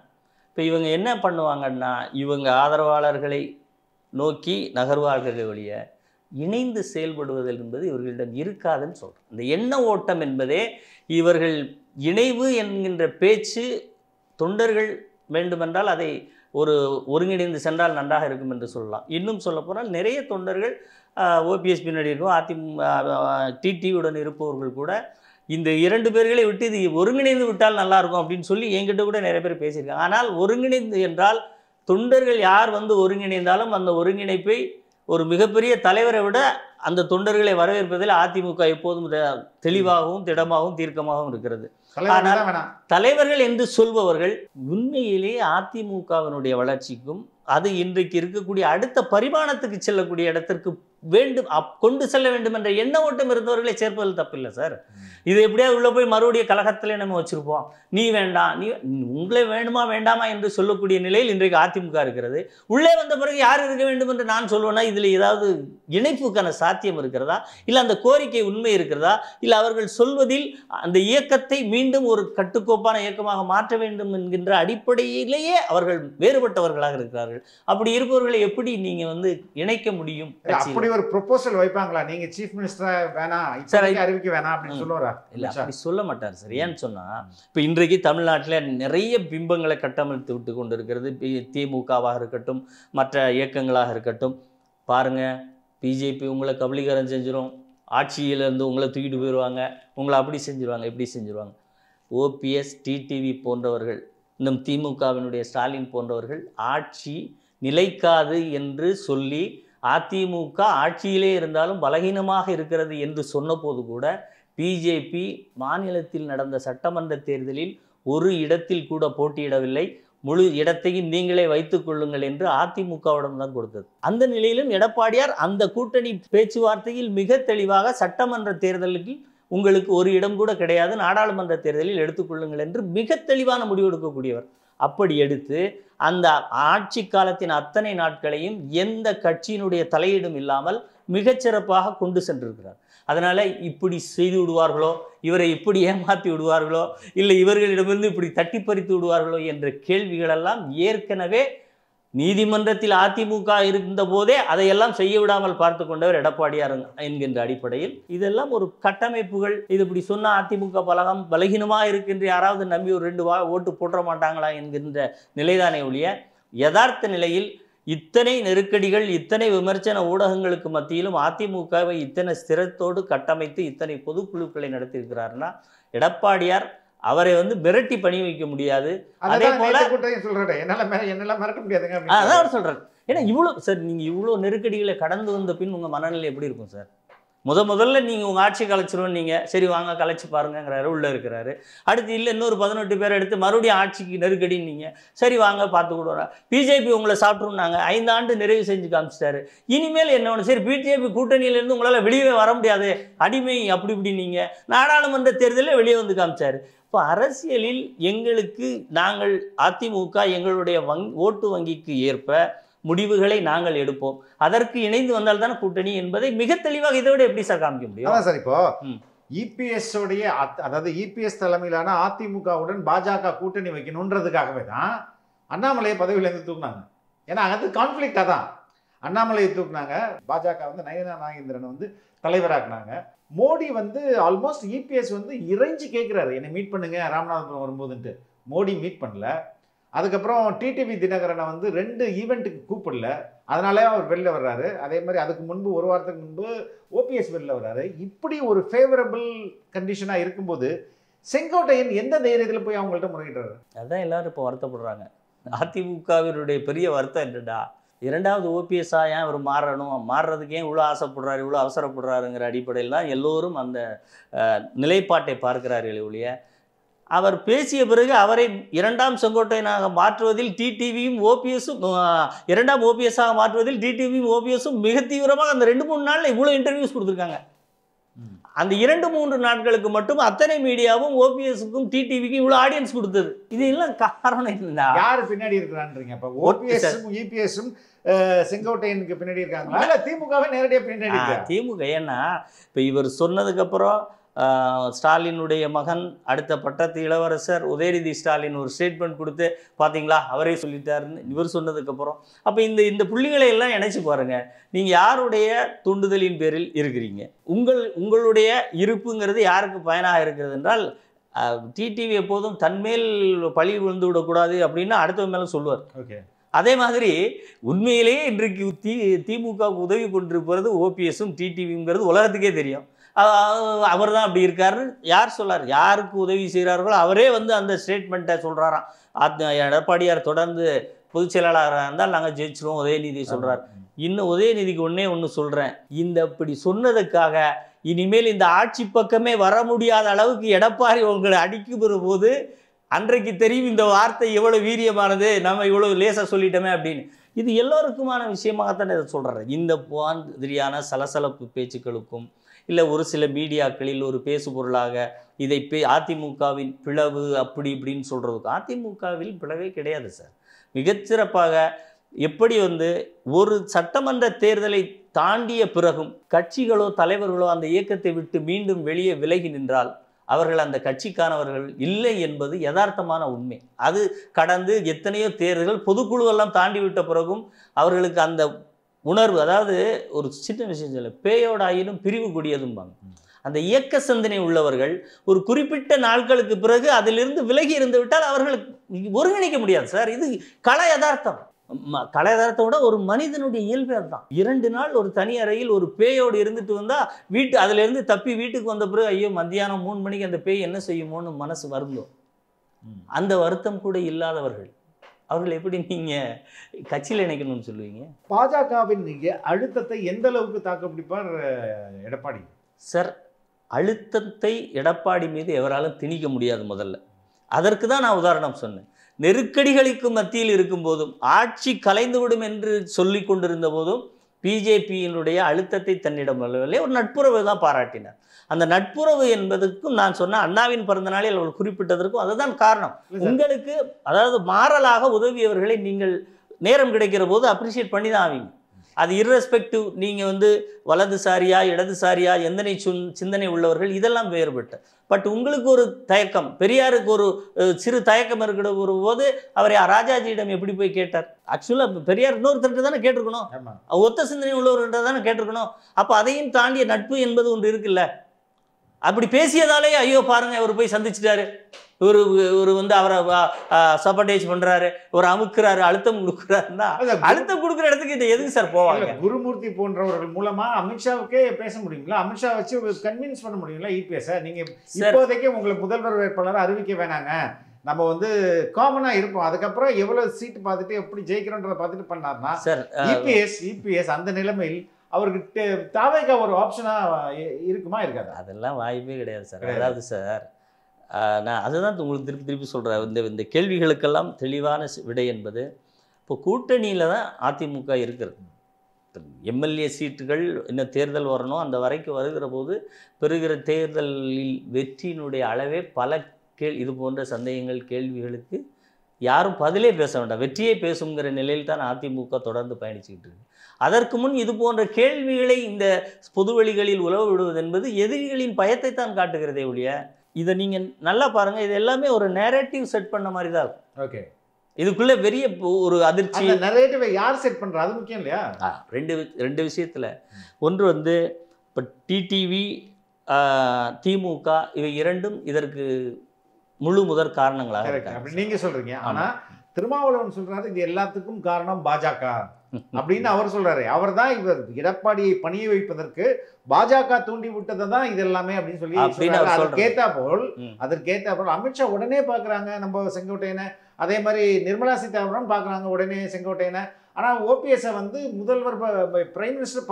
இப்போ இவங்க என்ன பண்ணுவாங்கன்னா, இவங்க ஆதரவாளர்களை நோக்கி நகர்வாளர்களை ஒழிய இணைந்து செயல்படுவது என்பது இவர்களிடம் இருக்காதுன்னு சொல்கிறேன். இந்த எண்ண ஓட்டம் என்பதே இவர்கள் இணைவு என்கின்ற பேச்சு தொண்டர்கள் வேண்டுமென்றால் அதை ஒருங்கிணைந்து சென்றால் நன்றாக இருக்கும் என்று சொல்லலாம். இன்னும் சொல்ல போனால் நிறைய தொண்டர்கள் ஓபிஎஸ் பின்னாடி இருக்கும், டிடிவியுடன் இருப்பவர்கள் கூட இந்த 2 பேர்களை விட்டு இது ஒருங்கிணைந்து விட்டால் நல்லாயிருக்கும் அப்படின்னு சொல்லி என்கிட்ட கூட நிறைய பேர் பேசியிருக்காங்க. ஆனால் ஒருங்கிணைந்து என்றால் தொண்டர்கள் யார் வந்து ஒருங்கிணைந்தாலும் அந்த ஒருங்கிணைப்பை ஒரு மிகப்பெரிய தலைவரை விட அந்த தொண்டர்களை வரவேற்பதில் அதிமுக எப்போதும் தெளிவாகவும் திடமாகவும் தீர்க்கமாகவும் இருக்கிறது. ஆனால் தலைவர்கள் என்று சொல்பவர்கள் உண்மையிலேயே அதிமுகவினுடைய வளர்ச்சிக்கும் அது இன்றைக்கு இருக்கக்கூடிய அடுத்த பரிமாணத்துக்கு செல்லக்கூடிய இடத்திற்கு கொண்டு செல்ல வேண்டும் என்ற எண்ண ஓட்டம் இருந்தவர்களை சேர்ப்பதில் தப்பில்லை சார். இது எப்படியா உள்ள போய் மறுபடியும் கழகத்திலே நம்ம வச்சிருப்போம், நீ வேண்டாம், நீ உங்களே வேண்டுமா வேண்டாமா என்று சொல்லக்கூடிய நிலையில் இன்றைக்கு அதிமுக இருக்கிறது. உள்ளே வந்த பிறகு யார் இருக்க வேண்டும் என்று நான் சொல்லுவேன்னா இதில் ஏதாவது இணைப்புக்கான சாத்தியம் இருக்கிறதா, இல்லை அந்த கோரிக்கை உண்மை இருக்கிறதா, இல்லை அவர்கள் சொல்வதில் அந்த இயக்கத்தை மீண்டும் ஒரு கட்டுக்கோப்பான இயக்கமாக மாற்ற வேண்டும் என்கின்ற அடிப்படையிலேயே அவர்கள் வேறுபட்டவர்களாக இருக்கிறார்கள். அப்படி இருப்பவர்களை எப்படி நீங்க வந்து இணைக்க முடியும்? அப்படி ஒரு ப்ரொபோசல் வைப்பாங்களா? நீங்க சீஃப் மினிஸ்டர் வேணாம், அறிவிக்க வேணாம் அப்படின்னு சொல்லுவாரா? இல்ல, அப்படி சொல்ல மாட்டார் சார். ஏன்னு சொன்னா, இப்ப இன்றைக்கு தமிழ்நாட்டில் நிறைய பிம்பங்களை கட்டமைத்து விட்டு கொண்டிருக்கிறது. திமுகவாக இருக்கட்டும், மற்ற இயக்கங்களாக இருக்கட்டும். பாருங்க, பிஜேபி உங்களை கபலீகரம் செஞ்சிடும், ஆட்சியிலேருந்து உங்களை தூக்கிட்டு போயிடுவாங்க, உங்களை அப்படி செஞ்சுருவாங்க, இப்படி செஞ்சுருவாங்க. ஓபிஎஸ், டிடிவி போன்றவர்கள், இன்னும் திமுகவினுடைய ஸ்டாலின் போன்றவர்கள் ஆட்சி நிலைக்காது என்று சொல்லி அதிமுக ஆட்சியிலே இருந்தாலும் பலகீனமாக இருக்கிறது என்று சொன்னபோது கூட பிஜேபி மாநிலத்தில் நடந்த சட்டமன்ற தேர்தலில் ஒரு இடத்தில் கூட போட்டியிடவில்லை. முழு இடத்தையும் நீங்களே வைத்துக் கொள்ளுங்கள் என்று அதிமுகவிடம் தான் கொடுத்தது. அந்த நிலையிலும் எடப்பாடியார் அந்த கூட்டணி பேச்சுவார்த்தையில் மிக தெளிவாக சட்டமன்ற தேர்தலுக்கு உங்களுக்கு ஒரு இடம் கூட கிடையாது, நாடாளுமன்ற தேர்தலில் எடுத்துக்கொள்ளுங்கள் என்று மிக தெளிவான முடிவு எடுக்கக்கூடியவர். அப்படி எடுத்து அந்த ஆட்சி காலத்தின் அத்தனை நாட்களையும் எந்த கட்சியினுடைய தலையீடும் இல்லாமல் மிகச்சிறப்பாக கொண்டு சென்றிருக்கிறார். அதனால் இப்படி செய்து விடுவார்களோ, இவரை இப்படி ஏமாற்றி விடுவார்களோ, இல்லை இவர்களிடமிருந்து இப்படி தட்டி பறித்து விடுவார்களோ என்ற கேள்விகளெல்லாம் ஏற்கனவே நீதிமன்றத்தில் அதிமுக இருந்த போதே அதையெல்லாம் செய்ய விடாமல் பார்த்து கொண்டவர் எடப்பாடியார் என்கின்ற அடிப்படையில் இதெல்லாம் ஒரு கட்டமைப்புகள். இது இப்படி சொன்னால் அதிமுக பலகீனமாக இருக்கின்ற யாராவது நம்பி ஒரு 2 ஓட்டு போட்ட மாட்டாங்களா என்கின்ற நிலைதானே ஒழிய, யதார்த்த நிலையில் இத்தனை நெருக்கடிகள், இத்தனை விமர்சன ஊடகங்களுக்கு மத்தியிலும் அதிமுகவை இத்தனை ஸ்திரத்தோடு கட்டமைத்து இத்தனை பொதுக்குழுக்களை நடத்தியிருக்கிறார்னா, எடப்பாடியார் அவரை வந்து மிரட்டி பணி வைக்க முடியாது. அதே போல மிரட்ட முடியாதுங்க, அதான் அவர் சொல்றாரு. ஏன்னா இவ்வளவு சார், நீங்க இவ்வளவு நெருக்கடிகளை கடந்து வந்த பின் உங்க மனநிலை எப்படி இருக்கும் சார்? முதல்ல நீங்க உங்க ஆட்சி கலைச்சிருவோம், நீங்க சரி வாங்க கலைச்சு பாருங்கிறாரு, உள்ள இருக்கிறாரு. அடுத்து இல்லை இன்னொரு 18 பேரை எடுத்து மறுபடியும் ஆட்சிக்கு நெருக்கடின்னு நீங்க சரி வாங்க பார்த்து கொடுறா. பிஜேபி உங்களை சாப்பிட்ருந்தாங்க, 5 ஆண்டு நிறைவு செஞ்சு காமிச்சிட்டாரு. இனிமேல் என்ன ஒன்று, சரி பிஜேபி கூட்டணியிலேருந்து உங்களால் வெளியே வர முடியாது, அடிமை அப்படி இப்படி நீங்க நாடாளுமன்ற தேர்தலில் வெளியே வந்து காமிச்சாரு. இப்போ அரசியலில் எங்களுக்கு நாங்கள் அதிமுக எங்களுடைய ஓட்டு வங்கிக்கு ஏற்ப முடிவுகளை நாங்கள் எடுப்போம், அதற்கு இணைந்து வந்தால் தானே கூட்டணி என்பதை மிக தெளிவாக இதை விட எப்படி சார் காமிக்க முடியும்? சார் இப்போ இபிஎஸ் உடைய, அதாவது இபிஎஸ் தலைமையிலான அதிமுகவுடன் பாஜக கூட்டணி வைக்கணுன்றதுக்காகவே தான் அண்ணாமலையை பதவியிலேருந்து தூக்குனாங்க. ஏன்னா அது கான்ஃபிளிக்டா தான் அண்ணாமலையை தூக்குனாங்க. பாஜக வந்து நயனா நாகேந்திரன் வந்து தலைவராக்குனாங்க. மோடி வந்து ஆல்மோஸ்ட் இபிஎஸ் வந்து இறைஞ்சி கேட்குறாரு, என்னை மீட் பண்ணுங்க ராமநாதபுரம் வரும்போதுன்ட்டு. மோடி மீட் பண்ணல. அதுக்கப்புறம் டிடிவி தினகரனை வந்து 2 ஈவெண்ட்டுக்கு கூப்பிடல, அதனாலே அவர் வெளில வர்றாரு. அதே மாதிரி அதுக்கு முன்பு ஒரு வாரத்துக்கு முன்பு ஓபிஎஸ் வெளில வர்றாரு. இப்படி ஒரு ஃபேவரபிள் கண்டிஷனாக இருக்கும்போது செங்கோட்டையன் எந்த தைரியத்தில் போய் அவங்கள்ட்ட முறையிடுறாரு? அதான் எல்லாரும் இப்போ வருத்தப்படுறாங்க. அதிமுகவினுடைய பெரிய வருத்தம் என்னடா, 2வது ஓபிஎஸ்ஸா ஏன் அவர் மாறுறதுக்கு ஏன் இவ்வளோ ஆசைப்படுறாரு, இவ்வளோ அவசரப்படுறாருங்கிற அடிப்படையில் தான் எல்லோரும் அந்த நிலைப்பாட்டை பார்க்கிறார்கள் ஒழிய, அவர் பேசிய பிறகு அவரை 2ஆம் செங்கோட்டையனாக மாற்றுவதில் டிடிவியும் ஓபிஎஸும், 2ஆம் ஓபிஎஸ்ஸாக மாற்றுவதில் டிடிவியும் ஓபிஎஸும் மிக தீவிரமாக அந்த 2-3 நாளில் இவ்வளோ இன்டர்வியூஸ் கொடுத்துருக்காங்க. அந்த 2-3 நாட்களுக்கு மட்டும் அத்தனை மீடியாவும் ஓபிஎஸ்க்கும் டிடிவிக்கும் இவ்வளோ ஆடியன்ஸ் கொடுத்தது. இது எல்லாம் காரணம் என்ன? யார் பின்னாடி இருக்கிறான்றீங்க? இப்போ ஓபிஎஸும் இபிஎஸும் செங்கோட்டையனுக்கு பின்னாடி இருக்காங்களா, இல்லை திமுகவே நேரடியாக பின்னாடி? திமுக. ஏன்னா இப்போ இவர் சொன்னதுக்கப்புறம் ஸ்டாலினுடைய மகன், அடுத்த பட்டத்து இளவரசர் உதயநிதி ஸ்டாலின் ஒரு ஸ்டேட்மெண்ட் கொடுத்து, பார்த்தீங்களா அவரே சொல்லிட்டாருன்னு இவர் சொன்னதுக்கப்புறம், அப்போ இந்த புள்ளிகளை எல்லாம் இணைச்சி பாருங்கள். நீங்கள் யாருடைய தூண்டுதலின் பேரில் இருக்கிறீங்க? உங்களுடைய இருப்புங்கிறது யாருக்கு பயனாக இருக்கிறது என்றால், டிடிவி எப்போதும் தன்மேல் பழி விழுந்து விடக்கூடாது அப்படின்னு அடுத்த மேலே சொல்லுவார். ஓகே. அதே மாதிரி உண்மையிலேயே இன்றைக்கு திமுகவுக்கு உதவி கொண்டிருப்பது ஓபிஎஸும் டிடிவிங்கிறது உலகத்துக்கே தெரியும். அவர் தான் அப்படி இருக்காரு. யார் சொல்லார்? யாருக்கு உதவி செய்கிறார்களோ அவரே வந்து அந்த ஸ்டேட்மெண்ட்டை சொல்கிறாராம். எடப்பாடியார் தொடர்ந்து பொதுச் செயலாளராக இருந்தால் நாங்கள் ஜெயிச்சிருவோம் உதயநிதி சொல்கிறார். இன்னும் உதயநிதிக்கு ஒன்று சொல்கிறேன், இந்த இப்படி சொன்னதுக்காக இனிமேல் இந்த ஆட்சி பக்கமே வர முடியாத அளவுக்கு எடப்பாடி உங்களை அடிக்குற போது அன்றைக்கு தெரியும் இந்த வார்த்தை எவ்வளோ வீரியமானது, நம்ம இவ்வளோ லேசாக சொல்லிட்டோமே அப்படின்னு. இது எல்லோருக்குமான விஷயமாகத்தான் இதை சொல்கிறேன். இந்த மாதிரியான சலசலப்பு பேச்சுக்களுக்கும் இல்லை ஒரு சில மீடியாக்களில் ஒரு பேசு பொருளாக இதை அதிமுகவின் பிளவு அப்படி இப்படின்னு சொல்கிறதுக்கும் அதிமுகவில் பிளவே கிடையாது சார். மிகச்சிறப்பாக எப்படி ஒரு சட்டமன்ற தேர்தலை தாண்டிய பிறகும் கட்சிகளோ தலைவர்களோ அந்த இயக்கத்தை விட்டு மீண்டும் வெளியே விலகி நின்றால் அவர்கள் அந்த கட்சிக்கானவர்கள் இல்லை என்பது யதார்த்தமான உண்மை. அது கடந்து எத்தனையோ தேர்தல்கள் பொதுக்குழுவெல்லாம் தாண்டி விட்ட பிறகும் அவர்களுக்கு அந்த உணர்வு, அதாவது ஒரு சின்ன விஷயம் சொல்ல, பேயோட ஆயினும் பிரிவு கூடியதும்பாங்க. அந்த இயக்க சிந்தனை உள்ளவர்கள் ஒரு குறிப்பிட்ட நாட்களுக்கு பிறகு அதிலிருந்து விலகி இருந்து விட்டால் அவர்களுக்கு ஒருங்கிணைக்க முடியாது சார். இது கல யதார்த்தம். கல யதார்த்தம் விட ஒரு மனிதனுடைய இயல்பு அதுதான். 2 நாள் ஒரு தனி அறையில் ஒரு பேயோடு இருந்துட்டு வந்தால் அதிலிருந்து தப்பி வீட்டுக்கு வந்த பிறகு ஐயோ மத்தியானம் 3 மணிக்கு அந்த பேய் என்ன செய்யுமோன்னு மனசு வருந்தோம். அந்த வருத்தம் கூட இல்லாதவர்கள் அவர்கள் எப்படி நீங்கள் கட்சியில் இணைக்கணும்னு சொல்லுவீங்க? பாஜகவின் அழுத்தத்தை எந்த அளவுக்கு தாக்கு பிடிப்பார் எடப்பாடி சார்? அழுத்தத்தை எடப்பாடி மீது எவராலும் திணிக்க முடியாது. முதல்ல அதற்கு தான் நான் உதாரணம் சொன்னேன். நெருக்கடிகளுக்கு மத்தியில் இருக்கும் போதும் ஆட்சி கலைந்துவிடும் என்று சொல்லி கொண்டிருந்த போதும் பிஜேபியினுடைய அழுத்தத்தை தன்னிடம் வரவில்லை, ஒரு நட்புறவு தான் பாராட்டினார். அந்த நட்புறவு என்பதற்கும் நான் சொன்ன அண்ணாவின் பிறந்த நாளில் அவர்கள் குறிப்பிட்டதற்கும் அதுதான் காரணம். உங்களுக்கு அதாவது மாறலாக உதவியவர்களை நீங்கள் நேரம் கிடைக்கிற போது அப்ரிஷியேட் பண்ணி தான் ஆவீங்க. அது இர்ரெஸ்பெக்டிவ் நீங்கள் வலதுசாரியா இடதுசாரியா எந்தனை சிந்தனை உள்ளவர்கள் இதெல்லாம் வேறுபட்ட. பட் உங்களுக்கு ஒரு தயக்கம், பெரியாருக்கு ஒரு சிறு தயக்கம் இருக்கிற ஒரு போது அவரை ராஜாஜியிடம் எப்படி போய் கேட்டார்? ஆக்சுவலாக பெரியார் இன்னொருத்தர்கிட்ட தானே கேட்டிருக்கணும், ஒத்த சிந்தனை உள்ளவர்கிட்ட தானே கேட்டிருக்கணும். அப்போ அதையும் தாண்டிய நட்பு என்பது ஒன்று இருக்குல்ல. அப்படி பேசியதாலே ஐயோ பாருங்க அவர் போய் சந்திச்சிட்டாரு, ஒரு அவரை சப்படேஜ் பண்றாரு, ஒரு அமுக்குறாரு, அழுத்தம் கொடுக்குறாருன்னா அழுத்தம் கொடுக்குற இடத்துக்கு இது எதுக்கு சார் போவாங்க? குருமூர்த்தி போன்றவர்கள் மூலமா அமித்ஷாவுக்கே பேச முடியுங்களா? அமித்ஷா வச்சு கன்வின்ஸ் பண்ண முடியுங்களா இபிஎஸ்? நீங்க இப்போதைக்கு உங்களை முதல்வர் வேட்பாளர் அறிவிக்க வேணாங்க, நம்ம காமனா இருப்போம், அதுக்கப்புறம் எவ்வளவு சீட்டு பார்த்துட்டு எப்படி ஜெயிக்கிறோன்றத பார்த்துட்டு பண்ணார்னா சார் இபிஎஸ் அந்த நிலைமையில் அவருக்கு தாவேகா ஒரு ஆப்ஷனா இருக்குமா இருக்காது? அதெல்லாம் வாய்ப்பே கிடையாது சார். அதாவது சார் நான் அதுதான் உங்களுக்கு திருப்பி சொல்கிறேன். இந்த கேள்விகளுக்கெல்லாம் தெளிவான விடை என்பது இப்போ கூட்டணியில் தான் அதிமுக இருக்கிறது. எம்எல்ஏ சீட்டுகள் இன்னும் தேர்தல் வரணும், அந்த வரைக்கும் வருகிற போது பெறுகிற தேர்தலில் வெற்றியினுடைய அளவே பல இது போன்ற சந்தேகங்கள் கேள்விகளுக்கு யாரும் பதிலே பேச வேண்டாம், வெற்றியே பேசுங்கிற நிலையில் தான் அதிமுக தொடர்ந்து பயணிச்சுக்கிட்டு இருக்கு. அதற்கு முன் இது போன்ற கேள்விகளை இந்த பொதுவெளிகளில் உலவ விடுவது என்பது எதிரிகளின் பயத்தை தான் காட்டுகிறதே ஒழிய, இதை நீங்கள் நல்லா பாருங்கள், இது எல்லாமே ஒரு நேரேட்டிவ் செட் பண்ண மாதிரி தான் இருக்கும். ஓகே, இதுக்குள்ளே பெரிய ஒரு அதிர்ச்சி. நேரேட்டிவை யார் செட் பண்ணுறா அது முக்கியம் இல்லையா? ரெண்டு விஷயத்தில். ஒன்று இப்போ டிடிவி திமுக இவை இரண்டும் இதற்கு முழு முதற் காரணங்களாக இருக்கு நீங்கள் சொல்கிறீங்க. ஆனால் திருமாவளவன் சொல்கிறாரு இது எல்லாத்துக்கும் காரணம் பாஜக அப்படின்னு அவர் சொல்றாரு. அவர் தான் இவர் எடப்பாடியை பணிய வைப்பதற்கு பாஜக தூண்டி விட்டதை தான் இது எல்லாமே அப்படின்னு சொல்லி அதற்கேத்தா போல் அமித்ஷா உடனே பாக்குறாங்க நம்ம செங்கோட்டையனை, அதே மாதிரி நிர்மலா சீதாராமன் பாக்குறாங்க உடனே செங்கோட்டையனை. ஆனா ஓபிஎஸ் முதல்வர் பிரைம் மினிஸ்டர்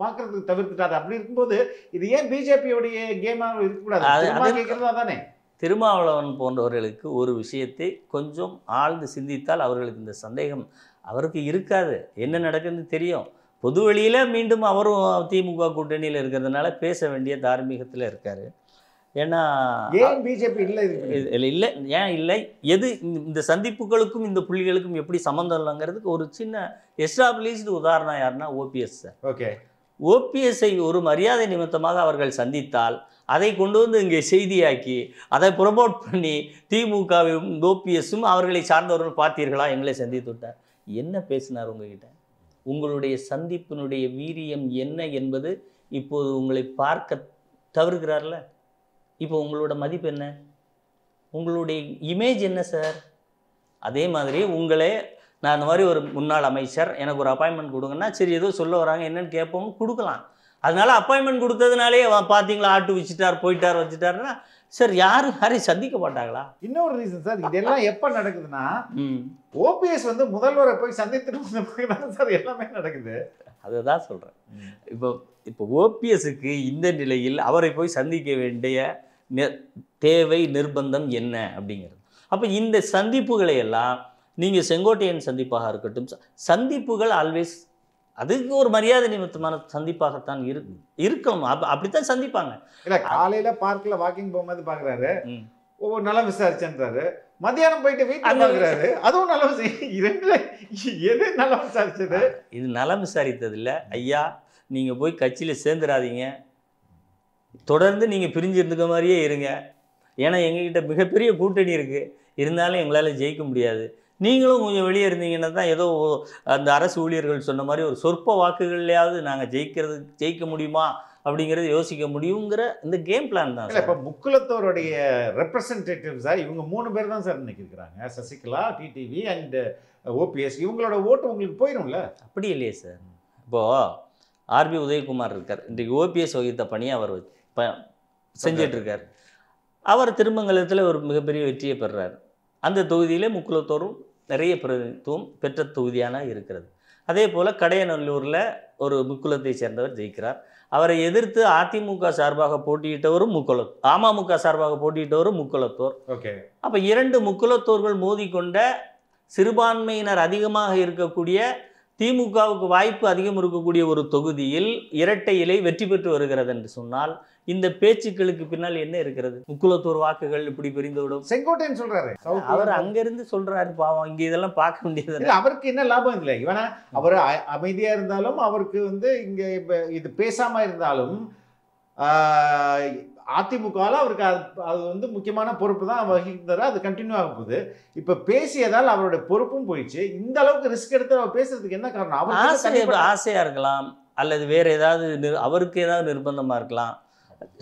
பார்க்கறதுக்கு தவிர்த்துட்டாரு. அப்படி இருக்கும்போது இது ஏன் பிஜேபியோடைய கேமா இருக்கக்கூடாது கேட்கறதா தானே? திருமாவளவன் போன்றவர்களுக்கு ஒரு விஷயத்தை கொஞ்சம் ஆழ்ந்து சிந்தித்தால் அவர்களுக்கு இந்த சந்தேகம் அவருக்கு இருக்காது. என்ன நடக்குதுன்னு தெரியும். பொது வெளியில் மீண்டும் அவரும் திமுக கூட்டணியில் இருக்கிறதுனால பேச வேண்டிய தார்மீகத்தில் இருக்கார். ஏன்னா ஏன் பிஜேபி இல்லை ஏன் இல்லை, எது இந்த சந்திப்புகளுக்கும் இந்த புள்ளிகளுக்கும் எப்படி சம்மந்தம் இல்லைங்கிறதுக்கு ஒரு சின்ன எஸ்டாப்ளிஷ்டு உதாரணம் யாருன்னா ஓபிஎஸ் சார். ஓகே, ஓபிஎஸ்ஐ ஒரு மரியாதை நிமித்தமாக அவர்கள் சந்தித்தால் அதை கொண்டு இங்கே செய்தியாக்கி அதை ப்ரொமோட் பண்ணி திமுகவும் ஓபிஎஸும் அவர்களை சார்ந்தவர்கள் பார்த்தீர்களா எங்களை சந்தித்து விட்டார். என்ன பேசினார் உங்ககிட்ட? உங்களுடைய சந்திப்பினுடைய வீரியம் என்ன என்பது இப்போது உங்களை பார்க்க தவிர்க்கிறார்ல. இப்போ உங்களோட மதிப்பு என்ன, உங்களுடைய இமேஜ் என்ன சார்? அதே மாதிரி உங்களே நான் அந்த மாதிரி ஒரு முன்னாள் அமைச்சர் எனக்கு ஒரு அப்பாயின்மெண்ட் கொடுங்கன்னா சரி ஏதோ சொல்ல வராங்க என்னன்னு கேட்போம், கொடுக்கலாம். அதனால அப்பாயின்மெண்ட் கொடுத்ததுனாலே பார்த்தீங்களா ஆட்டு வச்சுட்டார் போயிட்டார் வச்சுட்டாருன்னா சார் யாரையும் சந்திக்க மாட்டாங்களா? இன்னொரு ரீசன் சார், இதெல்லாம் எப்போ நடக்குதுன்னா ஓபிஎஸ் முதல்வரை போய் சந்தித்து சார் எல்லாமே நடக்குது. அதை தான் சொல்கிறேன். இப்போ ஓபிஎஸ்க்கு இந்த நிலையில் அவரை போய் சந்திக்க வேண்டிய தேவை நிர்பந்தம் என்ன அப்படிங்கிறது. அப்போ இந்த சந்திப்புகளை எல்லாம் நீங்கள் செங்கோட்டையன் சந்திப்பாக இருக்கட்டும், சந்திப்புகள் ஆல்வேஸ் அதுக்கு ஒரு மரியாதை நிமித்தமான சந்திப்பாகத்தான் இருக்கணும். அப்படித்தான் சந்திப்பாங்க. இல்லை காலையில் பார்க்கில் வாக்கிங் போகும்போது பார்க்குறாரு, ஒவ்வொரு நாளும் விசாரிச்சுன்றாரு, மத்தியானம் போயிட்டு வீட்டுல பாக்குறாரு. அதுவும் நலம் எது நலம் விசாரிச்சது? இது நலம் விசாரித்தது இல்லை ஐயா. நீங்க போய் கட்சியில சேர்ந்துடாதீங்க, தொடர்ந்து நீங்க பிரிஞ்சு இருந்துக்க மாதிரியே இருங்க. ஏன்னா எங்ககிட்ட மிகப்பெரிய கூட்டணி இருக்கு, இருந்தாலும் எங்களால் ஜெயிக்க முடியாது. நீங்களும் கொஞ்சம் வெளியே இருந்தீங்கன்னா தான் ஏதோ அந்த அரசு ஊழியர்கள் சொன்ன மாதிரி ஒரு சொற்ப வாக்குகள்லையாவது நாங்கள் ஜெயிக்க முடியுமா அப்படிங்கிறது யோசிக்க முடியுங்கிற இந்த கேம் பிளான் தான். இப்போ முக்குலத்தோருடைய ரெப்ரசன்டேட்டிவ்ஸா இவங்க 3 பேர் தான் சார் இன்னைக்கு இருக்கிறாங்க. Sasikala, TTV and OPS. இவங்களோட ஓட்டு உங்களுக்கு போயிடும்ல? அப்படி இல்லையே சார். இப்போது ஆர்பி உதயகுமார் இருக்கார், இன்றைக்கு ஓபிஎஸ் வகித்த பணியை அவர் செஞ்சிட்ருக்கார். அவர் திருமங்கலத்தில் ஒரு மிகப்பெரிய வெற்றியை பெறுறார். அந்த தொகுதியிலே முக்குலத்தோரும் நிறைய பிரதிநிதித்துவம் பெற்ற தொகுதியான இருக்கிறது. அதே போல் கடையநல்லூரில் ஒரு முக்குலத்தை சேர்ந்தவர் ஜெயிக்கிறார். அவரை எதிர்த்து அதிமுக சார்பாக போட்டியிட்டவரும் அமமுக சார்பாக போட்டியிட்டவரும் முக்குலத்தோர். ஓகே. அப்போ 2 முக்குலத்தோர்கள் மோதிக்கொண்ட சிறுபான்மையினர் அதிகமாக இருக்கக்கூடிய, திமுகவுக்கு வாய்ப்பு அதிகம் இருக்கக்கூடிய ஒரு தொகுதியில் இரட்டை இலை வெற்றி பெற்று வருகிறது என்று சொன்னால் இந்த பேச்சுக்களுக்கு பின்னால் என்ன இருக்கிறது? முக்குலத்தோர் வாக்குகள் இப்படி பிரிந்துவிடும். செங்கோட்டையன் சொல்றாரு, அவர் அங்கிருந்து சொல்றாரு. பாவம், இங்க இதெல்லாம் பார்க்க வேண்டியது. அவருக்கு என்ன லாபம் இல்லை? இவனா அவர் அமைதியா இருந்தாலும் அவருக்கு இங்க இது பேசாம இருந்தாலும் அதிமுகவில் அவருக்கு அது முக்கியமான பொறுப்பு தான் வகிக்கிறாரு. அது கண்டினியூ ஆக போகுது. இப்போ பேசியதால் அவருடைய பொறுப்பும் போயிடுச்சு. இந்த அளவுக்கு ரிஸ்க் எடுத்து அவர் பேசுறதுக்கு என்ன காரணம்? அவர் ஆசையா இருக்கலாம், அல்லது வேற ஏதாவது அவருக்கு ஏதாவது நிர்பந்தமா இருக்கலாம்.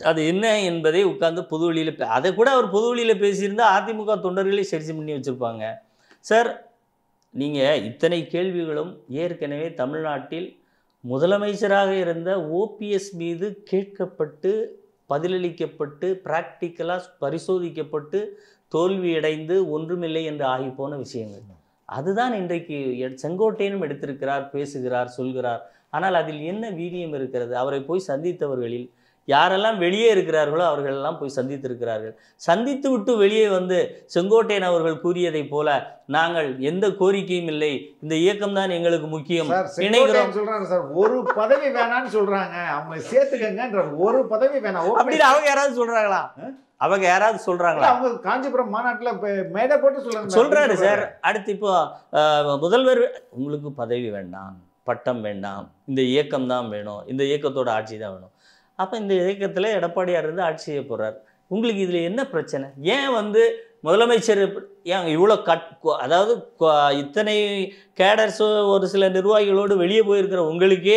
அது என்ன என்பதை உட்கார்ந்து பொது வழியில் அதை கூட அவர் பொது வழியில் பேசியிருந்தால் அதிமுக தொண்டர்களே சரி பண்ணி வச்சுருப்பாங்க. சார், நீங்கள் இத்தனை கேள்விகளும் ஏற்கனவே தமிழ்நாட்டில் முதலமைச்சராக இருந்த ஓபிஎஸ் மீது கேட்கப்பட்டு பதிலளிக்கப்பட்டு பிராக்டிக்கலாக பரிசோதிக்கப்பட்டு தோல்வியடைந்து ஒன்றுமில்லை என்று ஆகிப்போன விஷயங்கள். அதுதான் இன்றைக்கு செங்கோட்டையனும் எடுத்திருக்கிறார், பேசுகிறார், சொல்கிறார். ஆனால் அதில் என்ன வீரியம் இருக்கிறது? அவரை போய் சந்தித்தவர்களில் யாரெல்லாம் வெளியே இருக்கிறார்களோ அவர்களெல்லாம் போய் சந்தித்திருக்கிறார்கள். சந்தித்து விட்டு வெளியே வந்து செங்கோட்டையன் அவர்கள் கூறியதை போல நாங்கள் எந்த கோரிக்கையும் இல்லை, இந்த இயக்கம் தான் எங்களுக்கு முக்கியம், சொல்றாங்க சார். ஒரு பதவி வேணான்னு சொல்றாங்க, அவங்க சேர்த்துக்கங்கன்ற ஒரு பதவி வேணாம் அப்படின்னு அவங்க யாராவது சொல்றாங்களா? அவங்க யாராவது சொல்றாங்களா? அவங்க காஞ்சிபுரம் மாநாட்டில் மேடை போட்டு சொல்றாரு சார். அடுத்து இப்போ முதல்வர் உங்களுக்கு பதவி வேண்டாம், பட்டம் வேண்டாம், இந்த இயக்கம் தான் வேணும், இந்த இயக்கத்தோட ஆட்சி தான் வேணும். அப்போ இந்த இயக்கத்தில் எடப்பாடியார் இருந்து ஆட்சி செய்ய போகிறார். உங்களுக்கு இதில் என்ன பிரச்சனை? ஏன் முதலமைச்சர் ஏன் இவ்வளோ அதாவது இத்தனை கேடர்ஸோ ஒரு சில நிர்வாகிகளோடு வெளியே போயிருக்கிற உங்களுக்கே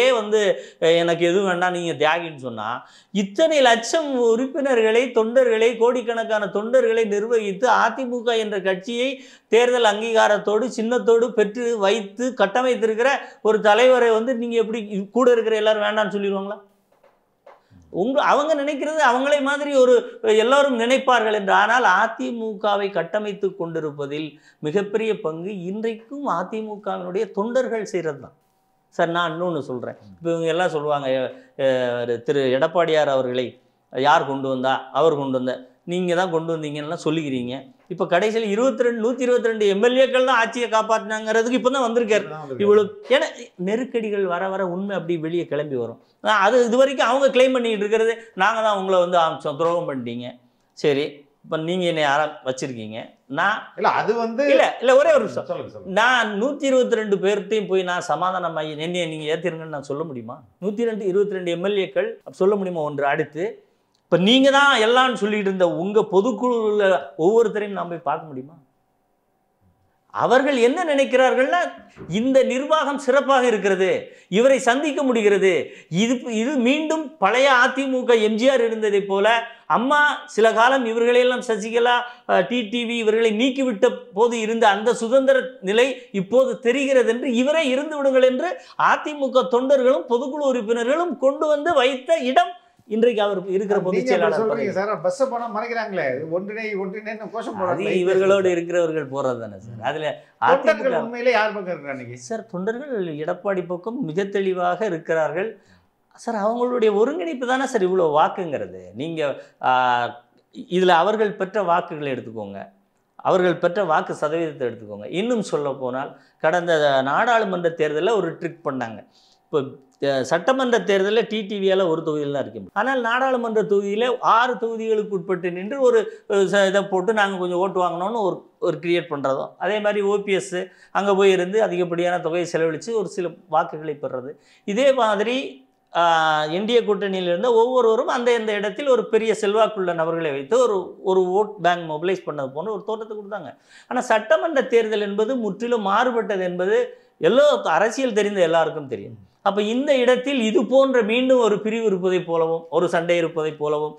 எனக்கு எதுவும் வேண்டாம், நீங்கள் தியாகின்னு சொன்னால் இத்தனை லட்சம் உறுப்பினர்களை, தொண்டர்களை, கோடிக்கணக்கான தொண்டர்களை நிர்வகித்து அதிமுக என்ற கட்சியை தேர்தல் அங்கீகாரத்தோடு சின்னத்தோடு பெற்று வைத்து கட்டமைத்திருக்கிற ஒரு தலைவரை நீங்கள் எப்படி கூட இருக்கிற எல்லாரும் வேண்டான்னு சொல்லிடுவாங்களா? அவங்க நினைக்கிறது அவங்களே மாதிரி ஒரு எல்லாரும் நினைப்பார்கள் என்று. ஆனால் அதிமுகவை கட்டமைத்து கொண்டிருப்பதில் மிகப்பெரிய பங்கு இன்றைக்கும் அதிமுகவினுடைய தொண்டர்கள் செய்கிறது தான். சார், நான் இன்னொன்று சொல்கிறேன். இப்போ இவங்க எல்லாம் சொல்லுவாங்க, திரு எடப்பாடியார் அவர்களை யார் கொண்டு வந்தா, அவர் கொண்டு வந்த, நீங்கள் தான் கொண்டு வந்தீங்கன்னா சொல்லிக்கிறீங்க. இப்போ கடைசியில் 122 எம்எல்ஏக்கள் தான் ஆட்சியை காப்பாற்றினாங்கிறதுக்கு இப்போ தான் வந்திருக்காரு. இவ்வளோ ஏன்னா நெருக்கடிகள் வர வர உண்மை அப்படி வெளியே கிளம்பி வரும். அது இது வரைக்கும் அவங்க கிளைம் பண்ணிக்கிட்டு இருக்கிறது நாங்கள் தான் உங்களை துரோகம் பண்ணிட்டீங்க. சரி, இப்போ நீங்கள் என்னை வச்சுருக்கீங்க, நான் இல்லை அது இல்லை ஒரே ஒரு விஷயம், நான் 122 பேர்த்தையும் போய் நான் சமாதானமாகி என்னையை நீங்கள் ஏற்றிருங்கன்னு நான் சொல்ல முடியுமா? 122 எம்எல்ஏக்கள் சொல்ல முடியுமா? ஒன்று. அடுத்து இப்போ நீங்கள் தான் எல்லாம்னு சொல்லிட்டு இருந்த உங்கள் பொதுக்குழுவில் ஒவ்வொருத்தரையும் நாம் போய் பார்க்க முடியுமா? அவர்கள் என்ன நினைக்கிறார்கள்னா, இந்த நிர்வாகம் சிறப்பாக இருக்கிறது, இவரை சந்திக்க முடிகிறது, இது மீண்டும் பழைய அதிமுக எம்ஜிஆர் இருந்ததை போல அம்மா சில காலம் இவர்களையெல்லாம் சசிகலா, டிடிவி இவர்களை நீக்கிவிட்ட போது இருந்த அந்த சுதந்திர நிலை இப்போது தெரிகிறது என்று இவரே இருந்து விடுங்கள் என்று அதிமுக தொண்டர்களும் பொதுக்குழு உறுப்பினர்களும் கொண்டு வந்து வைத்த இடம் இன்றைக்கு அவர் இருக்கிற பொதுச் செயலாளர். இவர்களோடு இருக்கிறவர்கள் போறது தானே சார். அதுல உண்மையிலே யார் பக்கம் இருக்கிறாங்க சார்? தொண்டர்கள் எடப்பாடி பக்கம் மிக தெளிவாக இருக்கிறார்கள் சார். அவங்களுடைய ஒருங்கிணைப்பு தானே சார் இவ்வளோ வாக்குங்கிறது. நீங்கள் இதில் அவர்கள் பெற்ற வாக்குகளை எடுத்துக்கோங்க, அவர்கள் பெற்ற வாக்கு சதவீதத்தை எடுத்துக்கோங்க. இன்னும் சொல்ல போனால் கடந்த நாடாளுமன்ற தேர்தலில் ஒரு ட்ரிக் பண்ணாங்க. இப்போ சட்டமன்ற தேர்தலில் டிடிவியால் ஒரு தொகுதியில் தான் இருக்க முடியும். ஆனால் நாடாளுமன்ற தொகுதியில் 6 தொகுதிகளுக்கு உட்பட்டு நின்று ஒரு இதை போட்டு நாங்கள் கொஞ்சம் ஓட்டு வாங்கினோன்னு ஒரு கிரியேட் பண்ணுறதும், அதே மாதிரி ஓபிஎஸ் அங்கே போய் இருந்து அதிகப்படியான தொகையை செலவழித்து ஒரு சில வாக்குகளை பெறுறது. இதே மாதிரி என்டிஏ கூட்டணியில் இருந்த ஒவ்வொருவரும் அந்த இடத்தில் ஒரு பெரிய செல்வாக்குள்ள நபர்களை வைத்து ஒரு ஓட் பேங்க் மொபிலைஸ் பண்ணது போன்ற ஒரு தோற்றத்தை கொடுத்தாங்க. ஆனால் சட்டமன்ற தேர்தல் என்பது முற்றிலும் மாறுபட்டது என்பது அரசியல் தெரிந்த எல்லாருக்கும் தெரியும். அப்போ இந்த இடத்தில் இது போன்ற மீண்டும் ஒரு பிரிவு இருப்பதை போலவும் ஒரு சண்டை இருப்பதை போலவும்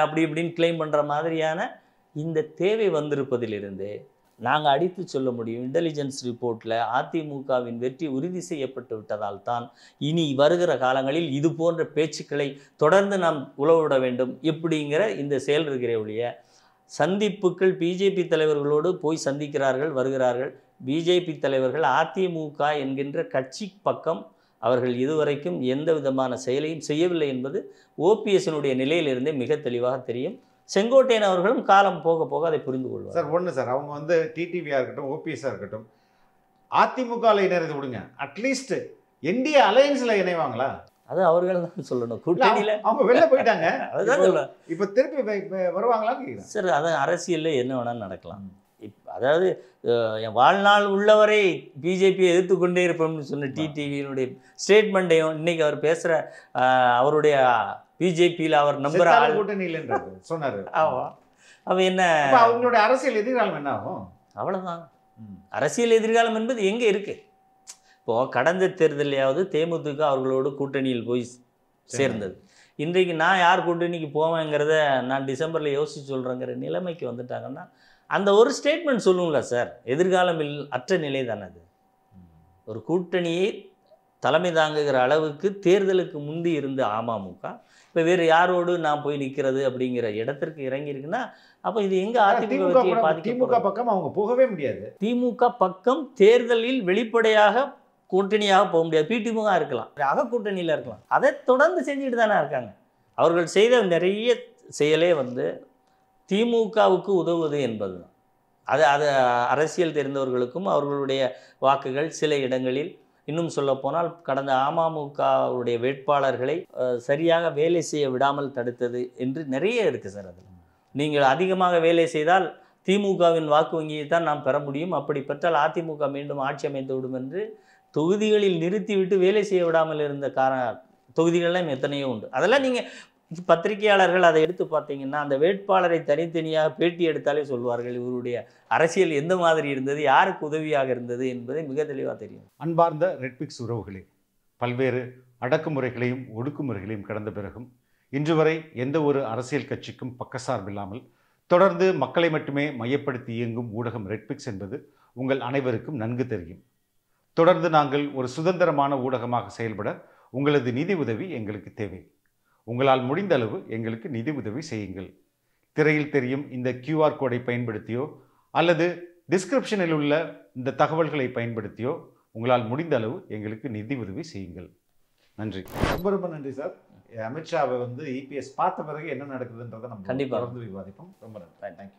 அப்படி இப்படின்னு கிளைம் பண்ணுற மாதிரியான இந்த தேவை வந்திருப்பதிலிருந்து நாங்கள் அடித்து சொல்ல முடியும், இன்டெலிஜென்ஸ் ரிப்போர்ட்டில் அதிமுகவின் வெற்றி உறுதி செய்யப்பட்டு விட்டதால் தான் இனி வருகிற காலங்களில் இது போன்ற பேச்சுக்களை தொடர்ந்து நாம் உளவிட வேண்டும் இப்படிங்கிற இந்த செயல் இருக்கிற ஒழிய சந்திப்புகள் பிஜேபி தலைவர்களோடு போய் சந்திக்கிறார்கள் வருகிறார்கள். பிஜேபி தலைவர்கள் அதிமுக என்கின்ற கட்சி பக்கம் அவர்கள் இதுவரைக்கும் எந்த விதமான செயலையும் செய்யவில்லை என்பது ஓபிஎஸ்னுடைய நிலையிலிருந்தே மிக தெளிவாக தெரியும். செங்கோட்டையன் அவர்களும் காலம் போக போக அதை புரிந்து கொள்வார். சார் ஒன்று சார், அவங்க வந்து டிடிவியாக இருக்கட்டும் ஓபிஎஸ்ஸாக இருக்கட்டும் அதிமுகவில் இணைறது விடுங்க, அட்லீஸ்ட் என்டிஏ அலையன்ஸில் இணைவாங்களா? அது அவர்கள் தான் சொல்லணும். கூட்டணியில் அவங்க வெளில போயிட்டாங்க, அதுதான் சொல்லணும். இப்போ திருப்பி வருவாங்களான்னு கேட்குறேன். சார் அது அரசியலில் என்ன வேணாலும் நடக்கலாம். அதாவது என் வாழ்நாள் உள்ளவரை பிஜேபியை எதிர்த்து கொண்டே இருப்போம்னு சொன்ன டிடிவியினுடைய ஸ்டேட்மெண்ட்டையும் இன்னைக்கு அவர் பேசுகிற அவருடைய பிஜேபியில் அவர் நம்புற கூட்டணியில் சொன்னார். அவன் என்ன அவங்களுடைய அரசியல் எதிர்காலம் என்ன ஆகும்? அவ்வளோதான். அரசியல் எதிர்காலம் என்பது எங்கே இருக்கு? இப்போது கடந்த தேர்தலையாவது தேமுதிக அவர்களோடு கூட்டணியில் போய் சேர்ந்தது. இன்றைக்கு நான் யார் கூட்டணிக்கு போவேங்கிறத நான் டிசம்பரில் யோசிச்சு சொல்கிறேங்கிற நிலைமைக்கு வந்துட்டாங்கன்னா அந்த ஒரு ஸ்டேட்மெண்ட் சொல்லுங்களா சார்? எதிர்காலம் அற்ற நிலை தானே அது. ஒரு கூட்டணியை தலைமை தாங்குகிற அளவுக்கு தேர்தலுக்கு முந்தி இருந்த அமமுக இப்போ வேறு யாரோடு நான் போய் நிற்கிறது அப்படிங்கிற இடத்திற்கு இறங்கியிருக்குன்னா அப்போ இது எங்கே அதிமுக திமுக பக்கம் அவங்க போகவே முடியாது. திமுக பக்கம் தேர்தலில் வெளிப்படையாக கூட்டணியாக போக முடியாது. பிடிமுக இருக்கலாம், அக கூட்டணியில் இருக்கலாம். அதை தொடர்ந்து செஞ்சுட்டு தானே இருக்காங்க. அவர்கள் செய்த நிறைய செயலே திமுகவுக்கு உதவுவது என்பது தான். அது அரசியல் தெரிந்தவர்களுக்கும் அவர்களுடைய வாக்குகள் சில இடங்களில் இன்னும் சொல்லப்போனால் கடந்த அமமுகவுடைய வேட்பாளர்களை சரியாக வேலை செய்ய விடாமல் தடுத்தது என்று நிறைய இருக்குது சார். அதில் நீங்கள் அதிகமாக வேலை செய்தால் திமுகவின் வாக்கு வங்கியை தான் நாம் பெற முடியும், அப்படி பெற்றால் அதிமுக மீண்டும் ஆட்சி அமைத்து விடும் என்று தொகுதிகளில் நிறுத்திவிட்டு வேலை செய்ய விடாமல் இருந்த தொகுதிகள்லாம் எத்தனையோ உண்டு. அதெல்லாம் நீங்கள் பத்திரிகையாளர்கள் அதை எடுத்து பார்த்தீங்கன்னா அந்த வேட்பாளரை தனித்தனியாக பேட்டி எடுத்தாலே சொல்வார்கள் இவருடைய அரசியல் எந்த மாதிரி இருந்தது, யாருக்கு உதவியாக இருந்தது என்பதை மிக தெளிவாக தெரியும். அன்பார்ந்த ரெட்பிக்ஸ் உறவுகளே, பல்வேறு அடக்குமுறைகளையும் ஒடுக்குமுறைகளையும் கடந்த பிறகும் இன்று வரை எந்த ஒரு அரசியல் கட்சிக்கும் பக்கசார்பில்லாமல் தொடர்ந்து மக்களை மட்டுமே மையப்படுத்தி இயங்கும் ஊடகம் ரெட்பிக்ஸ் என்பது உங்கள் அனைவருக்கும் நன்கு தெரியும். தொடர்ந்து நாங்கள் ஒரு சுதந்திரமான ஊடகமாக செயல்பட உங்களது நிதி உதவி எங்களுக்கு தேவை. உங்களால் முடிந்த அளவு எங்களுக்கு நிதி உதவி செய்யுங்கள். திரையில் தெரியும் இந்த QR கோடை பயன்படுத்தியோ அல்லது டிஸ்கிரிப்ஷனில் உள்ள இந்த தகவல்களை பயன்படுத்தியோ உங்களால் முடிந்த அளவு எங்களுக்கு நிதி உதவி செய்யுங்கள். நன்றி. ரொம்ப நன்றி சார். அமித்ஷாவை EPS பார்த்த பிறகு என்ன நடக்குதுன்றதை நம்ம கண்டிப்பாக விவாதிப்போம். ரொம்ப நன்றி. தேங்க்யூ.